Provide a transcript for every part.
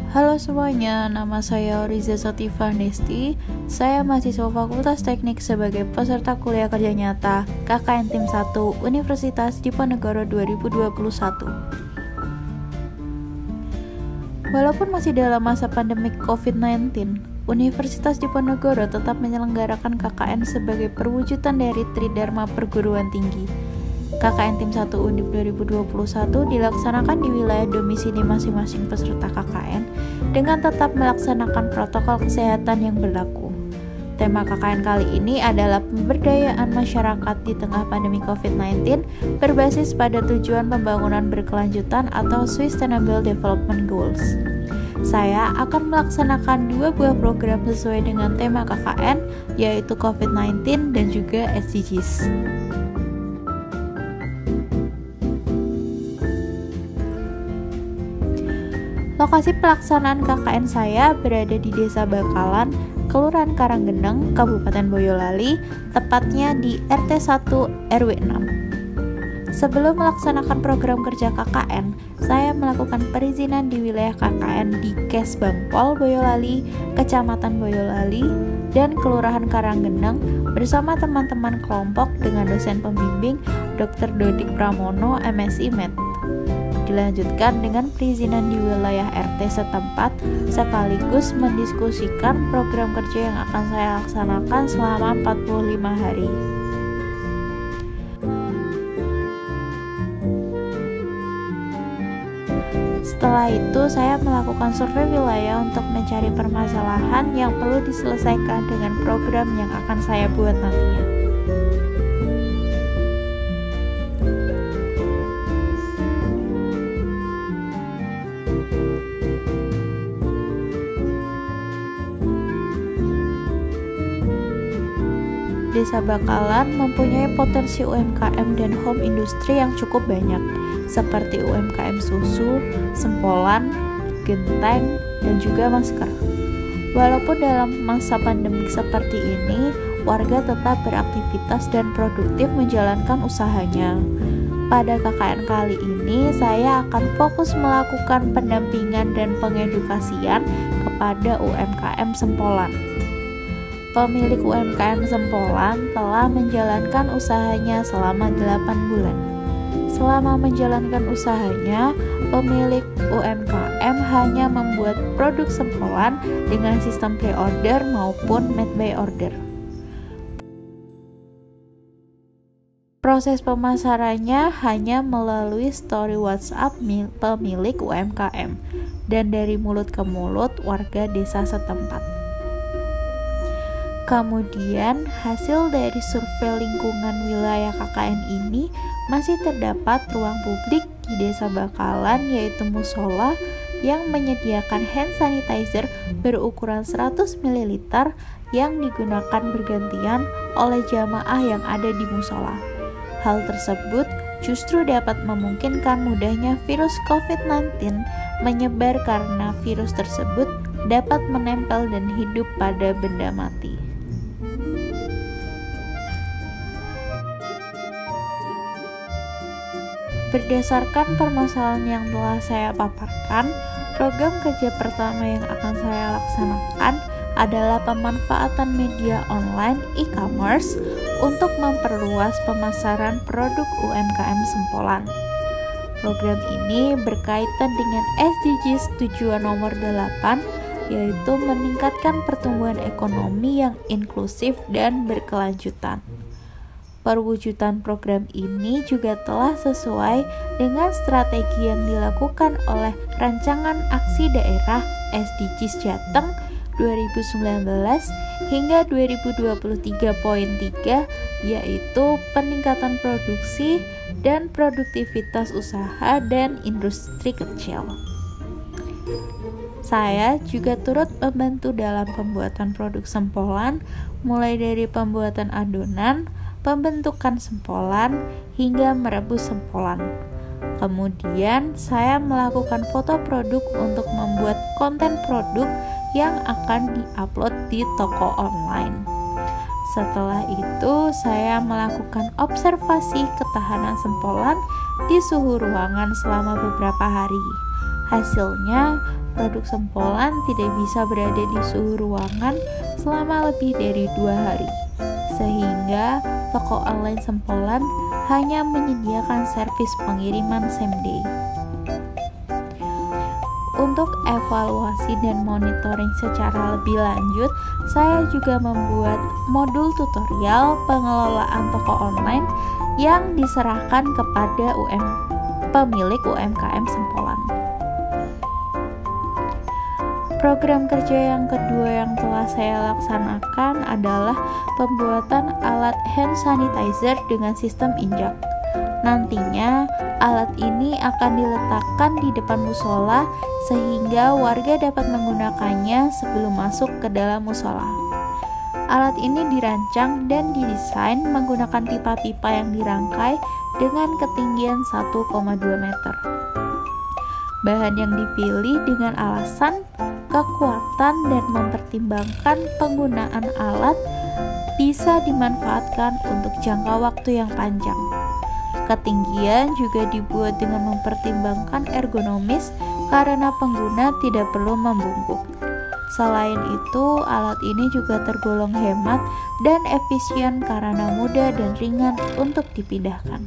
Halo semuanya, nama saya Riza Satifah Nesti. Saya mahasiswa Fakultas Teknik sebagai peserta kuliah kerja nyata KKN Tim 1 Universitas Diponegoro 2021. Walaupun masih dalam masa pandemi COVID-19, Universitas Diponegoro tetap menyelenggarakan KKN sebagai perwujudan dari Tridharma Perguruan Tinggi. KKN Tim 1 Undip 2021 dilaksanakan di wilayah domisili masing-masing peserta KKN dengan tetap melaksanakan protokol kesehatan yang berlaku. Tema KKN kali ini adalah pemberdayaan masyarakat di tengah pandemi COVID-19 berbasis pada tujuan pembangunan berkelanjutan atau Sustainable Development Goals. Saya akan melaksanakan 2 buah program sesuai dengan tema KKN, yaitu COVID-19 dan juga SDGs. Lokasi pelaksanaan KKN saya berada di Desa Bakalan, Kelurahan Karanggeneng, Kabupaten Boyolali, tepatnya di RT 1 RW 6. Sebelum melaksanakan program kerja KKN, saya melakukan perizinan di wilayah KKN di Kes Bangpol, Boyolali, Kecamatan Boyolali, dan Kelurahan Karanggeneng bersama teman-teman kelompok dengan dosen pembimbing Dr. Dodik Pramono, MSI Med. Dilanjutkan dengan perizinan di wilayah RT setempat sekaligus mendiskusikan program kerja yang akan saya laksanakan selama 45 hari. Setelah itu saya melakukan survei wilayah untuk mencari permasalahan yang perlu diselesaikan dengan program yang akan saya buat nantinya. Desa Bakalan mempunyai potensi UMKM dan home industry yang cukup banyak, seperti UMKM susu, sempolan, genteng, dan juga masker. Walaupun dalam masa pandemi seperti ini, warga tetap beraktivitas dan produktif menjalankan usahanya. Pada KKN kali ini, saya akan fokus melakukan pendampingan dan pengedukasian kepada UMKM sempolan. Pemilik UMKM sempolan telah menjalankan usahanya selama 8 bulan. Selama menjalankan usahanya, pemilik UMKM hanya membuat produk sempolan dengan sistem pre-order maupun made by order. Proses pemasarannya hanya melalui story WhatsApp pemilik UMKM dan dari mulut ke mulut warga desa setempat. Kemudian, hasil dari survei lingkungan wilayah KKN ini masih terdapat ruang publik di Desa Bakalan, yaitu musola yang menyediakan hand sanitizer berukuran 100 ml yang digunakan bergantian oleh jamaah yang ada di musola. Hal tersebut justru dapat memungkinkan mudahnya virus COVID-19 menyebar karena virus tersebut dapat menempel dan hidup pada benda mati. Berdasarkan permasalahan yang telah saya paparkan, program kerja pertama yang akan saya laksanakan adalah pemanfaatan media online e-commerce untuk memperluas pemasaran produk UMKM sempolan. Program ini berkaitan dengan SDGs tujuan nomor 8, yaitu meningkatkan pertumbuhan ekonomi yang inklusif dan berkelanjutan. Perwujudan program ini juga telah sesuai dengan strategi yang dilakukan oleh Rancangan Aksi Daerah SDGs Jateng 2019 hingga 2023.3, yaitu peningkatan produksi dan produktivitas usaha dan industri kecil. Saya juga turut membantu dalam pembuatan produk sempolan, mulai dari pembuatan adonan, pembentukan sempolan, hingga merebus sempolan. Kemudian, saya melakukan foto produk untuk membuat konten produk yang akan diupload di toko online. Setelah itu, saya melakukan observasi ketahanan sempolan di suhu ruangan selama beberapa hari. Hasilnya, produk sempolan tidak bisa berada di suhu ruangan selama lebih dari 2 hari, sehingga toko online sempolan hanya menyediakan servis pengiriman same day. Untuk evaluasi dan monitoring secara lebih lanjut, saya juga membuat modul tutorial pengelolaan toko online yang diserahkan kepada pemilik UMKM sempolan. Program kerja yang kedua yang telah saya laksanakan adalah pembuatan alat hand sanitizer dengan sistem injak. Nantinya, alat ini akan diletakkan di depan musola sehingga warga dapat menggunakannya sebelum masuk ke dalam musola. Alat ini dirancang dan didesain menggunakan pipa-pipa yang dirangkai dengan ketinggian 1,2 meter. Bahan yang dipilih dengan alasan kekuatan dan mempertimbangkan penggunaan alat bisa dimanfaatkan untuk jangka waktu yang panjang. Ketinggian juga dibuat dengan mempertimbangkan ergonomis karena pengguna tidak perlu membungkuk. Selain itu, alat ini juga tergolong hemat dan efisien karena mudah dan ringan untuk dipindahkan.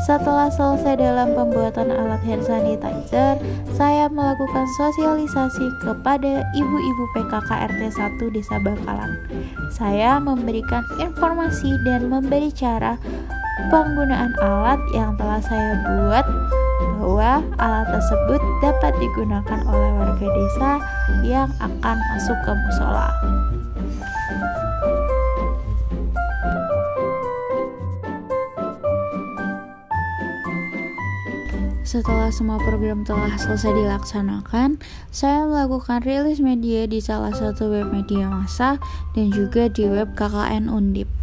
Setelah selesai dalam pembuatan alat hand sanitizer, saya melakukan sosialisasi kepada ibu-ibu PKK RT 1 Desa Bakalan. Saya memberikan informasi dan memberi cara penggunaan alat yang telah saya buat, bahwa alat tersebut dapat digunakan oleh warga desa yang akan masuk ke musola. Setelah semua program telah selesai dilaksanakan, saya melakukan rilis media di salah satu web media massa dan juga di web KKN Undip.